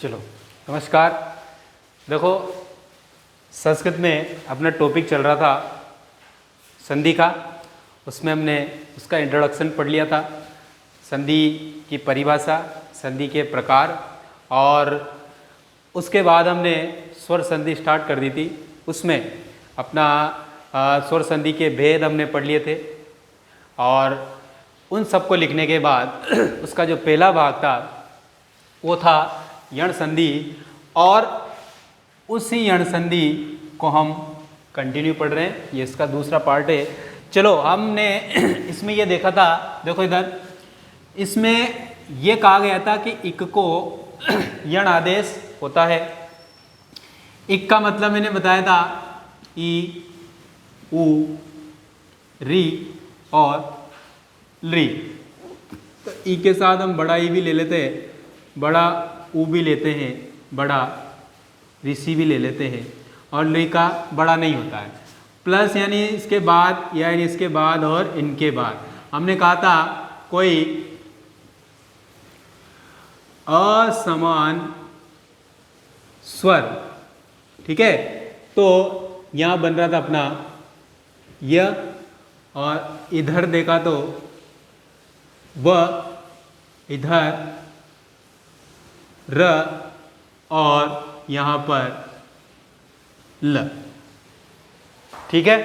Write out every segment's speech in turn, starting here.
चलो नमस्कार। देखो संस्कृत में अपना टॉपिक चल रहा था संधि का, उसमें हमने उसका इंट्रोडक्शन पढ़ लिया था। संधि की परिभाषा, संधि के प्रकार, और उसके बाद हमने स्वर संधि स्टार्ट कर दी थी। उसमें अपना स्वर संधि के भेद हमने पढ़ लिए थे, और उन सबको लिखने के बाद उसका जो पहला भाग था वो था यण संधि, और उसी यण संधि को हम कंटिन्यू पढ़ रहे हैं। ये इसका दूसरा पार्ट है। चलो हमने इसमें ये देखा था, देखो इधर इसमें ये कहा गया था कि इक को यण आदेश होता है। इक का मतलब मैंने बताया था ई, उ, री और ली। तो ई के साथ हम बड़ा ई भी ले लेते हैं, बड़ा ऊ भी लेते हैं, बड़ा ऋषि भी ले लेते हैं, और ली का बड़ा नहीं होता है। प्लस यानी इसके बाद, यानी इसके बाद और इनके बाद हमने कहा था कोई असमान स्वर, ठीक है। तो यहाँ बन रहा था अपना य, और इधर देखा तो व, इधर र, और यहाँ पर ल, ठीक है।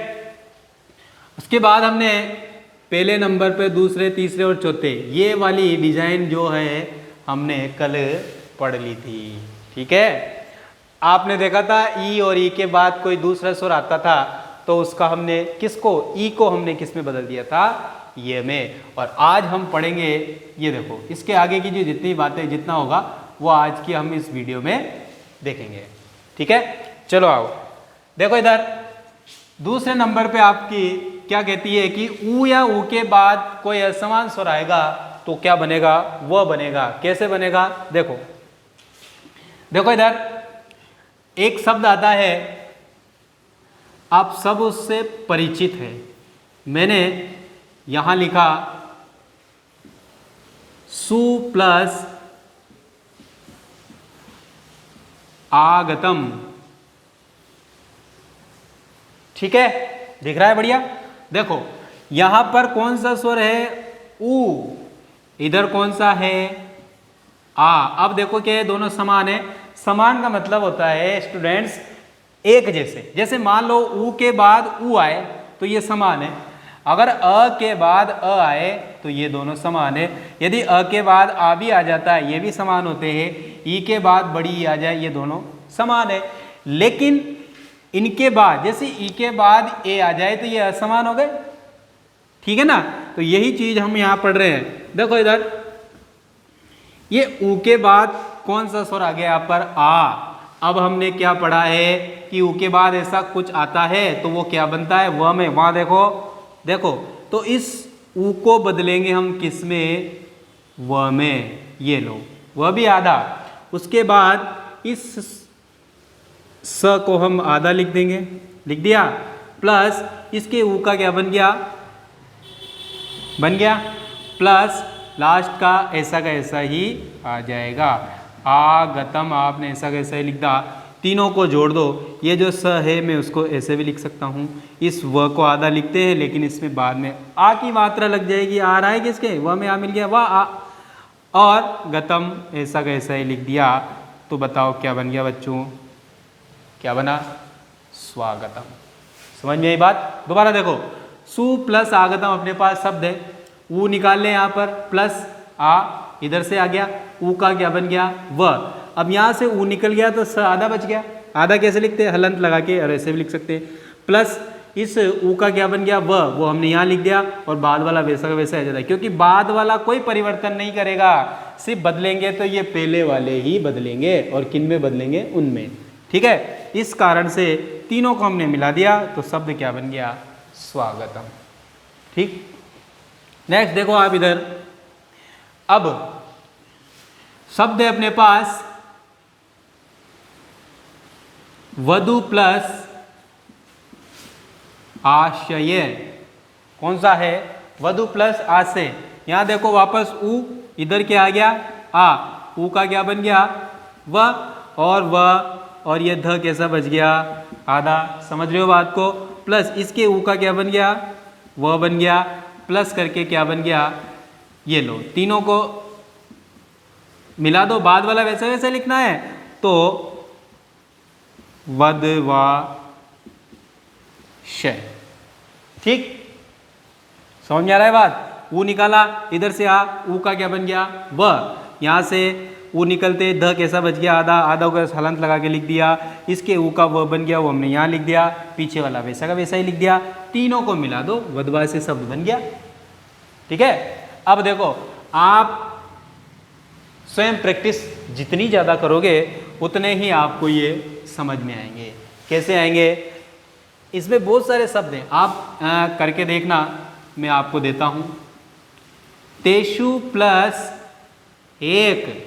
उसके बाद हमने पहले नंबर पे दूसरे, तीसरे और चौथे ये वाली डिजाइन जो है हमने कल पढ़ ली थी, ठीक है। आपने देखा था ई और ई के बाद कोई दूसरा स्वर आता था तो उसका हमने किसको, ई को हमने किस में बदल दिया था, ये में। और आज हम पढ़ेंगे, ये देखो इसके आगे की जो जितनी बातें, जितना होगा वो आज की हम इस वीडियो में देखेंगे, ठीक है। चलो आओ, देखो इधर दूसरे नंबर पे आपकी क्या कहती है कि ऊ या ऊ के बाद कोई असमान स्वर आएगा तो क्या बनेगा, वह बनेगा। कैसे बनेगा, देखो देखो इधर एक शब्द आता है, आप सब उससे परिचित है। मैंने यहां लिखा सु प्लस आगतम, ठीक है, दिख रहा है, बढ़िया। देखो यहां पर कौन सा स्वर है, ऊ, इधर कौन सा है, आ। अब देखो क्या है, दोनों समान है। समान का मतलब होता है स्टूडेंट्स एक जैसे। जैसे मान लो ऊ के बाद ऊ आए तो ये समान है, अगर अ के बाद अ आए तो ये दोनों समान है। यदि अ के बाद आ भी आ जाता है ये भी समान होते हैं, ई के बाद बड़ी ई आ जाए ये दोनों समान है। लेकिन इनके बाद, जैसे ई के बाद ए आ जाए तो ये असमान हो गए, ठीक है ना। तो यही चीज हम यहां पढ़ रहे हैं। देखो इधर ये ऊ के बाद कौन सा स्वर आ गया यहाँ पर, आ। अब हमने क्या पढ़ा है कि ऊ के बाद ऐसा कुछ आता है तो वो क्या बनता है, व में। वहां देखो देखो, तो इस ऊ को बदलेंगे हम किस में, व में। ये लो, वह भी आधा। उसके बाद इस स को हम आधा लिख देंगे, लिख दिया। प्लस इसके ऊ का क्या बन गया, बन गया, प्लस लास्ट का ऐसा ही आ जाएगा, आगतम। आपने ऐसा का ऐसा ही लिख दा। तीनों को जोड़ दो, ये जो स है मैं उसको ऐसे भी लिख सकता हूँ। इस व को आधा लिखते हैं, लेकिन इसमें बाद में आ की मात्रा लग जाएगी। आ रहा है किसके, व में आ मिल गया, वाह आ, और गतम ऐसा का ऐसा ही लिख दिया। तो बताओ क्या बन गया बच्चों, क्या बना, स्वागतम। समझ में आई बात। दोबारा देखो, सु प्लस आगतम अपने पास शब्द है, ऊ निकाल लें यहाँ पर, प्लस आ इधर से आ गया, ऊ का क्या बन गया, व। अब यहाँ से ऊ निकल गया तो स आधा बच गया। आधा कैसे लिखते हैं, हलंत लगा के, और ऐसे भी लिख सकते हैं। प्लस इस ऊ का क्या बन गया, व, वो हमने यहाँ लिख दिया, और बाद वाला वैसा का वैसा आ जाता है, क्योंकि बाद वाला कोई परिवर्तन नहीं करेगा, सिर्फ बदलेंगे तो ये पहले वाले ही बदलेंगे। और किन में बदलेंगे, उनमें, ठीक है। इस कारण से तीनों को हमने मिला दिया तो शब्द क्या बन गया, स्वागतम, ठीक। नेक्स्ट देखो आप इधर, अब शब्द है अपने पास वधु प्लस आशय। कौन सा है, वधु प्लस आशय। यहां देखो वापस ऊ, इधर क्या आ गया, आ। ऊ का क्या बन गया, व और व और ये ध कैसा बच गया आधा, समझ रहे हो बात को। प्लस इसके ऊ का क्या बन गया व बन गया, प्लस करके क्या बन गया ये लो, तीनों को मिला दो, बाद वाला वैसे वैसे लिखना है तो वद वा श, ठीक समझ में आ रहा है बात। ऊ निकाला इधर से आ, ऊ का क्या बन गया व, यहां से ऊ निकलते ध कैसा बच गया आधा, आधा को हलंत लगा के लिख दिया, इसके ऊ का व बन गया वो हमने यहाँ लिख दिया, पीछे वाला वैसा का वैसा ही लिख दिया, तीनों को मिला दो वधवा से शब्द बन गया। ठीक है, अब देखो आप स्वयं प्रैक्टिस जितनी ज़्यादा करोगे उतने ही आपको ये समझ में आएंगे। कैसे आएंगे, इसमें बहुत सारे शब्द हैं, आप करके देखना, मैं आपको देता हूँ। तेषु प्लस एक,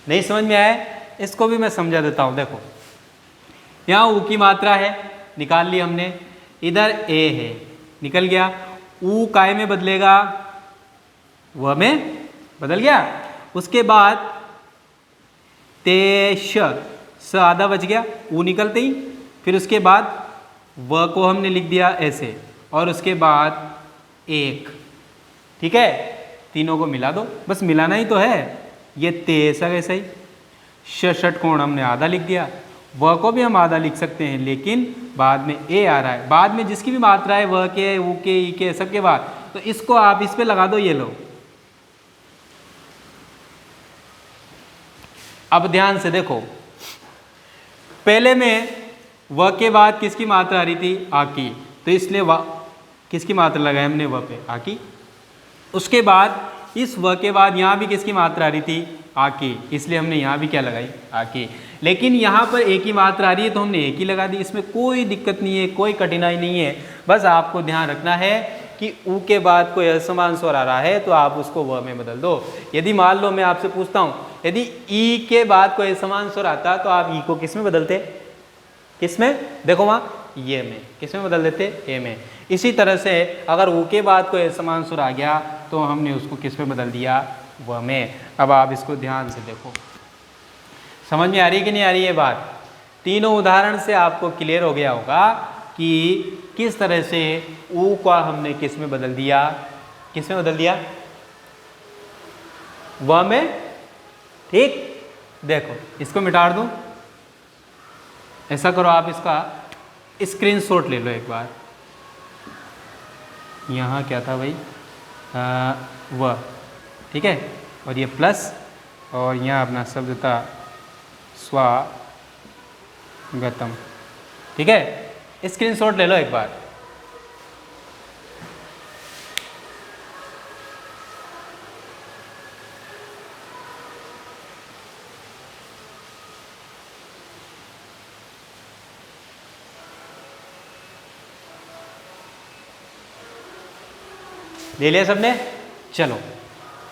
नहीं समझ में आया, इसको भी मैं समझा देता हूँ। देखो यहाँ ऊ की मात्रा है, निकाल ली हमने, इधर ए है, निकल गया, ऊ काय में बदलेगा व में बदल गया, उसके बाद तेश स आधा बच गया ऊ निकलते ही, फिर उसके बाद व को हमने लिख दिया ऐसे, और उसके बाद एक। ठीक है, तीनों को मिला दो, बस मिलाना ही तो है, ये तेसा कैसा ही, षटकोण हमने आधा लिख दिया, व को भी हम आधा लिख सकते हैं, लेकिन बाद में ए आ रहा है, बाद में जिसकी भी मात्रा है व के ऊ के ई के सबके बाद, तो इसको आप इस पे लगा दो, ये लो। अब ध्यान से देखो, पहले में व के बाद किसकी मात्रा आ रही थी आ की, तो इसलिए व किसकी मात्रा लगाई हमने व पे आ की, उसके बाद इस व के बाद यहाँ भी किसकी मात्रा आ रही थी आ की, इसलिए हमने यहाँ भी क्या लगाई आ की, लेकिन यहाँ पर एक ही मात्रा आ रही है तो हमने एक ही लगा दी, इसमें कोई दिक्कत नहीं है, कोई कठिनाई नहीं है। बस आपको ध्यान रखना है कि ऊ के बाद कोई असमान स्वर आ रहा है तो आप उसको व में बदल दो। यदि मान लो मैं आपसे पूछता हूँ, यदि ई के बाद कोई असमान स्वर आता तो आप ई को किस में बदलते, किस में, देखो वहाँ ये में, किस में बदल देते ए में। इसी तरह से अगर ऊ के बाद कोई असमान स्वर आ गया तो हमने उसको किस में बदल दिया व में। अब आप इसको ध्यान से देखो, समझ में आ रही कि नहीं आ रही है बात। तीनों उदाहरण से आपको क्लियर हो गया होगा कि किस तरह से ऊ का हमने किस में बदल दिया, किस में बदल दिया व में। ठीक, देखो इसको मिटा दूं, ऐसा करो आप इसका स्क्रीनशॉट ले लो एक बार। यहाँ क्या था भाई व, ठीक है, और ये प्लस, और यहाँ अपना शब्द था स्वागतम। ठीक है, स्क्रीनशॉट ले लो एक बार। ले लिया सबने, चलो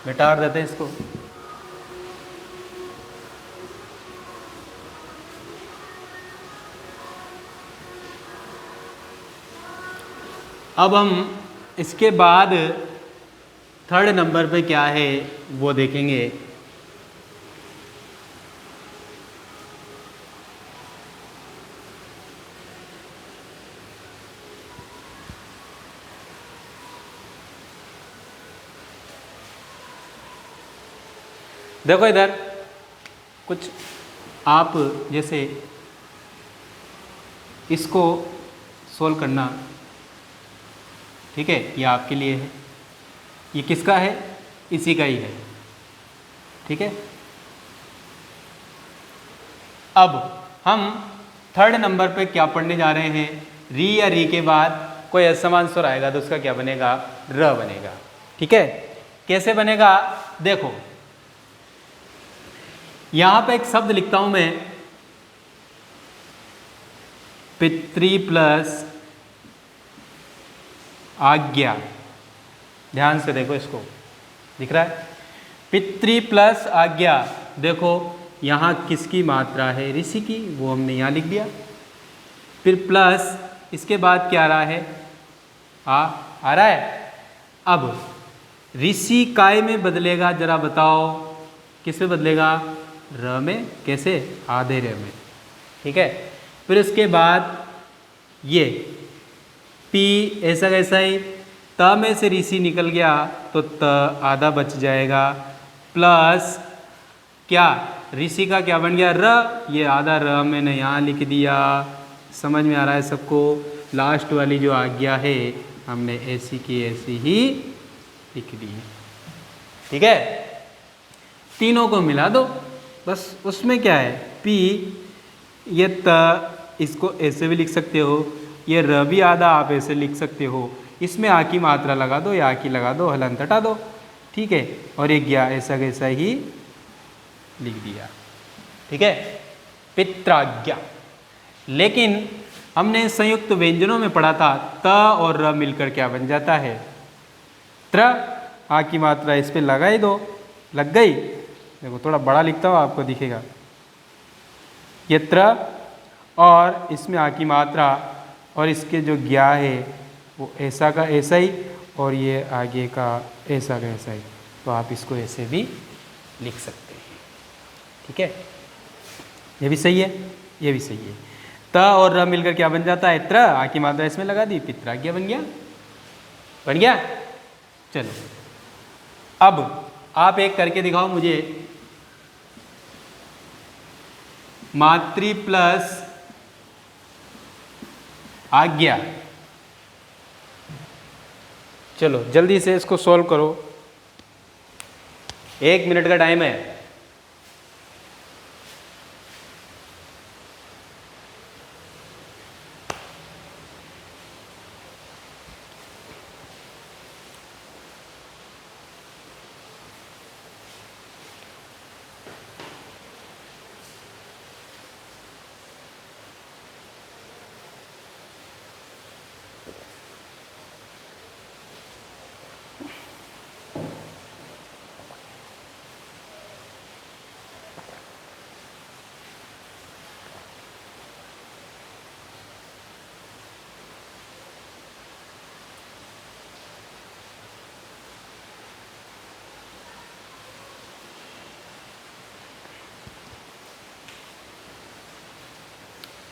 मिटा देते हैं इसको। अब हम इसके बाद थर्ड नंबर पे क्या है वो देखेंगे। देखो इधर कुछ आप जैसे इसको सोल्व करना, ठीक है, ये आपके लिए है, ये किसका है, इसी का ही है। ठीक है, अब हम थर्ड नंबर पे क्या पढ़ने जा रहे हैं, री या री के बाद कोई असमान स्वर आएगा तो उसका क्या बनेगा, र बनेगा। ठीक है, कैसे बनेगा, देखो यहां पे एक शब्द लिखता हूं मैं, पितृ प्लस आज्ञा। ध्यान से देखो, इसको दिख रहा है, पितृ प्लस आज्ञा। देखो यहाँ किसकी मात्रा है, ऋषि की, वो हमने यहाँ लिख दिया, फिर प्लस इसके बाद क्या आ रहा है, आ रहा है। अब ऋषि काय में बदलेगा, जरा बताओ किस में बदलेगा, र में, कैसे, आधे र में, ठीक है। फिर उसके बाद ये पी ऐसा कैसा ही, त में से ऋषि निकल गया तो त आधा बच जाएगा, प्लस क्या, ऋषि का क्या बन गया, र, ये आधा र मैंने यहाँ लिख दिया। समझ में आ रहा है सबको? लास्ट वाली जो आज्ञा है हमने ऐसी की ऐसी ही लिख दी, ठीक है। तीनों को मिला दो बस, उसमें क्या है, पी, ये त इसको ऐसे भी लिख सकते हो, ये र भी आधा आप ऐसे लिख सकते हो, इसमें आ की मात्रा लगा दो या आ की लगा दो, हलंत हटा दो, ठीक है। और ये गया ऐसा कैसा ही लिख दिया, ठीक है, पित्राज्ञा। लेकिन हमने संयुक्त व्यंजनों में पढ़ा था त और र मिलकर क्या बन जाता है, त्र। आ की मात्रा इस पे लगा ही दो, लग गई। देखो थोड़ा बड़ा लिखता हूँ आपको दिखेगा, ये त्र और इसमें आ की मात्रा और इसके जो ज्ञा है वो ऐसा का ऐसा ही और ये आगे का ऐसा का ऐसा ही, तो आप इसको ऐसे भी लिख सकते हैं, ठीक है। ये भी सही है, ये भी सही है। त और र मिलकर क्या बन जाता है, त्र, आ की मात्रा इसमें लगा दी, पित्राज्ञा बन गया, बन गया। चलो अब आप एक करके दिखाओ मुझे, मातृ प्लस आज्ञा। चलो जल्दी से इसको सॉल्व करो, 1 मिनट का टाइम है।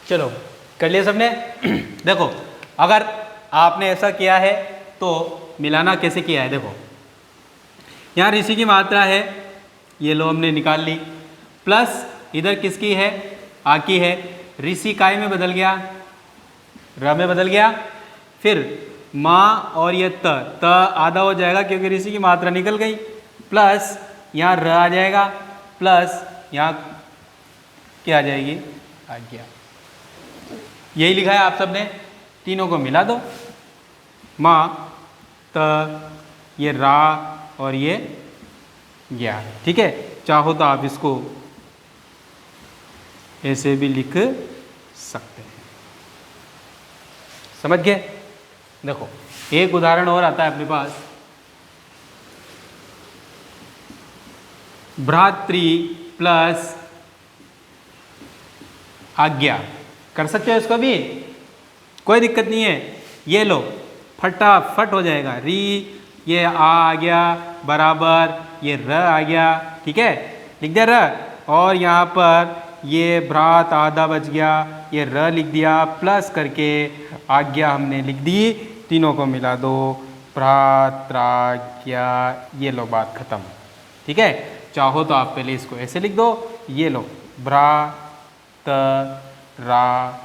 चलो कर लिया सबने। देखो अगर आपने ऐसा किया है तो मिलाना कैसे किया है, देखो यहाँ ऋषि की मात्रा है, ये लो हमने निकाल ली, प्लस इधर किसकी है, आ की है, ऋषि काय में बदल गया, र में बदल गया, फिर माँ और ये त आधा हो जाएगा क्योंकि ऋषि की मात्रा निकल गई, प्लस यहाँ र आ जाएगा, प्लस यहाँ क्या आ जाएगी, आज्ञा। यही लिखा है आप सबने, तीनों को मिला दो, माँ, त, ये रा और ये ज्ञा, ठीक है। चाहो तो आप इसको ऐसे भी लिख सकते हैं, समझ गए। देखो एक उदाहरण और आता है अपने पास, भ्रातृ प्लस आज्ञा, कर सकते हो इसको भी, कोई दिक्कत नहीं है। ये लो फटाफट हो जाएगा, री, ये आ गया बराबर ये र आ गया, ठीक है, लिख दिया र, और यहाँ पर ये भ्रात आधा बच गया, ये र लिख दिया, प्लस करके आज्ञा हमने लिख दी, तीनों को मिला दो, भ्रात्राज्ञा। ये लो बात खत्म, ठीक है। चाहो तो आप पहले इसको ऐसे लिख दो, ये लो भ्रात रा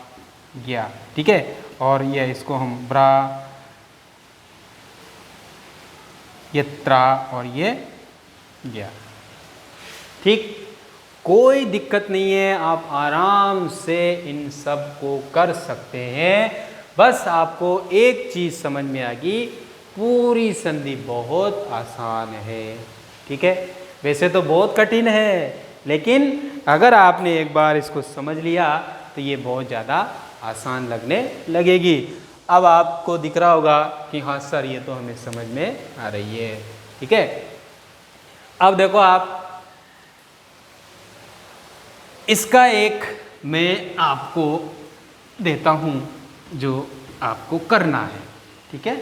ज्ञा, ठीक है, और ये इसको हम ब्रा, ये त्रा और ये ज्ञा, ठीक, कोई दिक्कत नहीं है, आप आराम से इन सब को कर सकते हैं। बस आपको एक चीज समझ में आ गई, पूरी संधि बहुत आसान है, ठीक है। वैसे तो बहुत कठिन है, लेकिन अगर आपने एक बार इसको समझ लिया तो ये बहुत ज़्यादा आसान लगने लगेगी। अब आपको दिख रहा होगा कि हाँ सर ये तो हमें समझ में आ रही है, ठीक है। अब देखो आप, इसका एक मैं आपको देता हूं जो आपको करना है, ठीक है।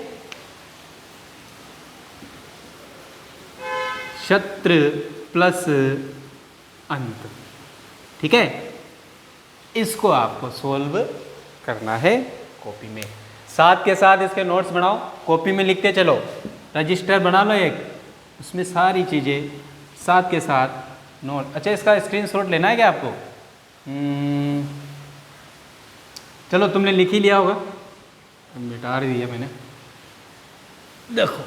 शत्रु प्लस अंत। ठीक है, इसको आपको सोल्व करना है कॉपी में। साथ के साथ इसके नोट्स बनाओ, कॉपी में लिखते चलो, रजिस्टर बना लो एक, उसमें सारी चीज़ें साथ के साथ नोट। अच्छा, इसका स्क्रीनशॉट लेना है क्या आपको? चलो, तुमने लिख ही लिया होगा, मिटा दिया मैंने। देखो,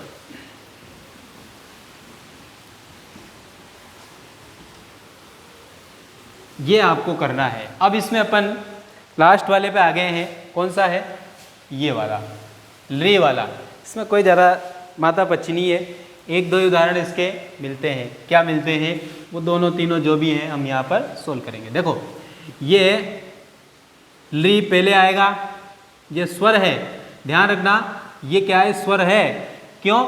ये आपको करना है। अब इसमें अपन लास्ट वाले पे आ गए हैं, कौन सा है? ये वाला, री वाला। इसमें कोई ज़रा माथा पच्ची नहीं है, एक दो उदाहरण इसके मिलते हैं। क्या मिलते हैं? वो दोनों तीनों जो भी हैं हम यहाँ पर सोल्व करेंगे। देखो, ये ली पहले आएगा, ये स्वर है, ध्यान रखना ये क्या है? स्वर है। क्यों?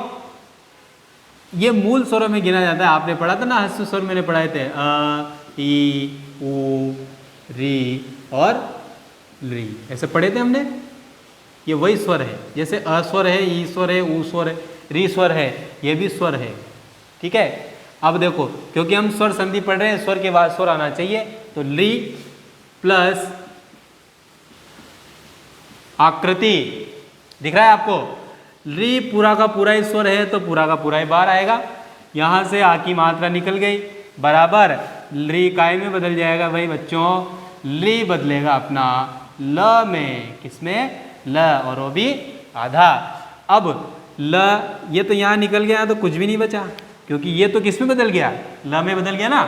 ये मूल स्वरों में गिना जाता है। आपने पढ़ा था ना, हस्त स्वर मैंने पढ़ाए थे, अ, ई, उ, री और री, ऐसे पढ़े थे हमने। ये वही स्वर है, जैसे अस्वर है, ई स्वर है, उ स्वर है, री स्वर है, ये भी स्वर है। ठीक है, अब देखो, क्योंकि हम स्वर संधि पढ़ रहे हैं, स्वर के बाद स्वर आना चाहिए, तो ली प्लस आकृति, दिख रहा है आपको? री पूरा का पूरा ही स्वर है, तो पूरा का पूरा ही बार आएगा। यहां से आ की मात्रा निकल गई, बराबर ली काय में बदल जाएगा भाई बच्चों। ली बदलेगा अपना ल में, किसमें? ल, और वो भी आधा। अब ल, ये तो यहाँ निकल गया तो कुछ भी नहीं बचा, क्योंकि ये तो किस में बदल गया? ल में बदल गया ना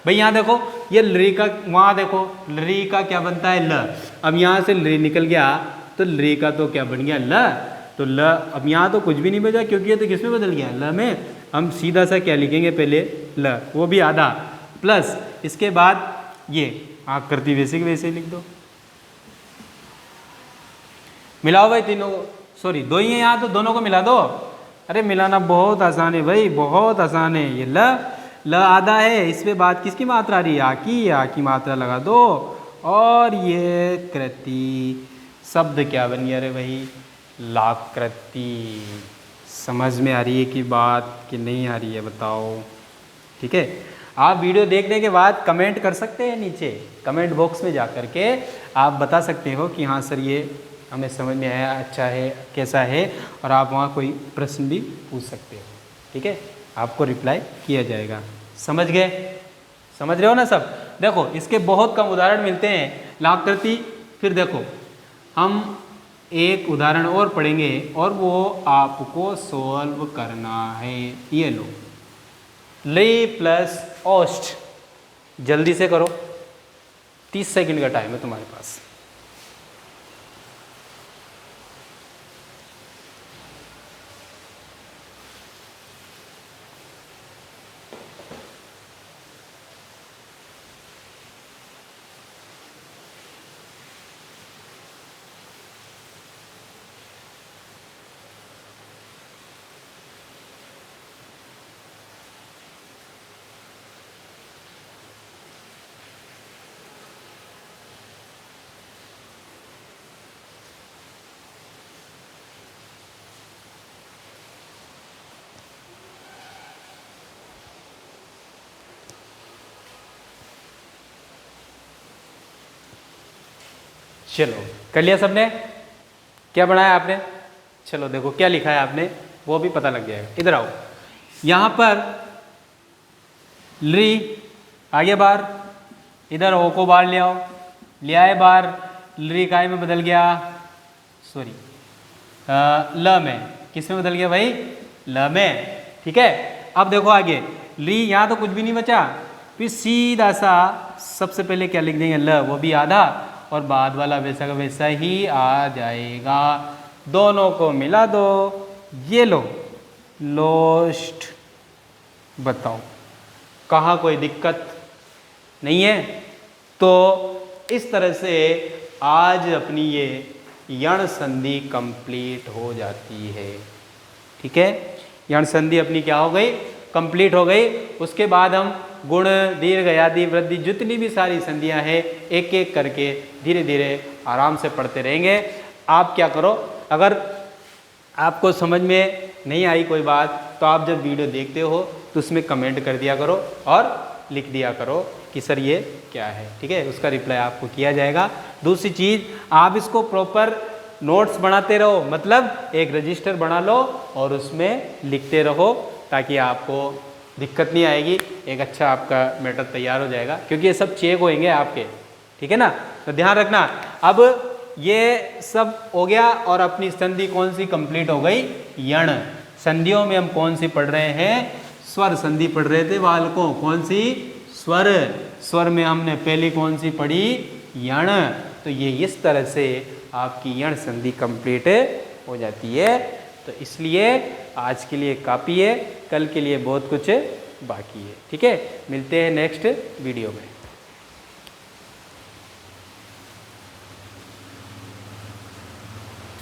भाई। यहाँ देखो, ये ली का, वहाँ देखो ली का क्या बनता है? ल। अब यहाँ से ली निकल गया तो ली का तो क्या बन गया? ल। तो ल, अब यहाँ तो कुछ भी नहीं बचा, क्योंकि ये तो किस में बदल गया? ल में। हम सीधा सा क्या लिखेंगे? पहले ल, वो भी आधा, प्लस इसके बाद ये आकृति वैसे के वैसे लिख दो। मिलाओ भाई तीनों को, सॉरी दो ही है यहाँ, तो दोनों को मिला दो। अरे मिलाना बहुत आसान है भाई, बहुत आसान है। ये ल आधा है, इस पे बात किसकी मात्रा आ रही है? आ की मात्रा लगा दो, और ये कृति शब्द क्या बन गया? अरे भाई लाकृति। समझ में आ रही है कि बात कि नहीं आ रही है? बताओ। ठीक है, आप वीडियो देखने के बाद कमेंट कर सकते हैं, नीचे कमेंट बॉक्स में जा कर के आप बता सकते हो कि हाँ सर ये हमें समझ में आया, अच्छा है, कैसा है, और आप वहाँ कोई प्रश्न भी पूछ सकते हो। ठीक है, आपको रिप्लाई किया जाएगा। समझ गए? समझ रहे हो ना सब? देखो, इसके बहुत कम उदाहरण मिलते हैं, लाकृति। फिर देखो, हम एक उदाहरण और पढ़ेंगे, और वो आपको सोल्व करना है। ये लो, ले प्लस ओस्ट, जल्दी से करो, 30 सेकंड का टाइम है तुम्हारे पास। चलो, कर लिया सबने? क्या बनाया आपने? चलो देखो क्या लिखा है आपने, वो भी पता लग जाएगा। इधर आओ, यहाँ पर ली आ गया बार, इधर ओ को बार ले आओ, ले आए बार, ली काय में बदल गया? सॉरी, ल में। किस में बदल गया भाई? ल में। ठीक है, अब देखो आगे, ली, यहाँ तो कुछ भी नहीं बचा, फिर सीधा सा सबसे पहले क्या लिख देंगे? ल, वो भी आधा, और बाद वाला वैसा का वैसा ही आ जाएगा। दोनों को मिला दो, ये लो लोस्ट। बताओ कहाँ कोई दिक्कत नहीं है? तो इस तरह से आज अपनी ये यण संधि कंप्लीट हो जाती है। ठीक है, यण संधि अपनी क्या हो गई? कंप्लीट हो गई। उसके बाद हम गुण, दीर्घ, आदि, वृद्धि, जितनी भी सारी संधियां हैं, एक एक करके धीरे धीरे आराम से पढ़ते रहेंगे। आप क्या करो, अगर आपको समझ में नहीं आई कोई बात, तो आप जब वीडियो देखते हो तो उसमें कमेंट कर दिया करो, और लिख दिया करो कि सर ये क्या है, ठीक है, उसका रिप्लाई आपको किया जाएगा। दूसरी चीज़, आप इसको प्रॉपर नोट्स बनाते रहो, मतलब एक रजिस्टर बना लो और उसमें लिखते रहो ताकि आपको दिक्कत नहीं आएगी, एक अच्छा आपका मैटर तैयार हो जाएगा, क्योंकि ये सब चेक होएंगे आपके, ठीक है ना। तो ध्यान रखना। अब ये सब हो गया और अपनी संधि कौन सी कंप्लीट हो गई, यण। संधियों में हम कौन सी पढ़ रहे हैं, स्वर संधि पढ़ रहे थे बालकों, कौन सी, स्वर। स्वर में हमने पहली कौन सी पढ़ी, यण। तो ये इस तरह से आपकी यण संधि कंप्लीट हो जाती है। तो इसलिए आज के लिए काफ़ी है, कल के लिए बहुत कुछ बाकी है, ठीक है। मिलते हैं नेक्स्ट वीडियो में।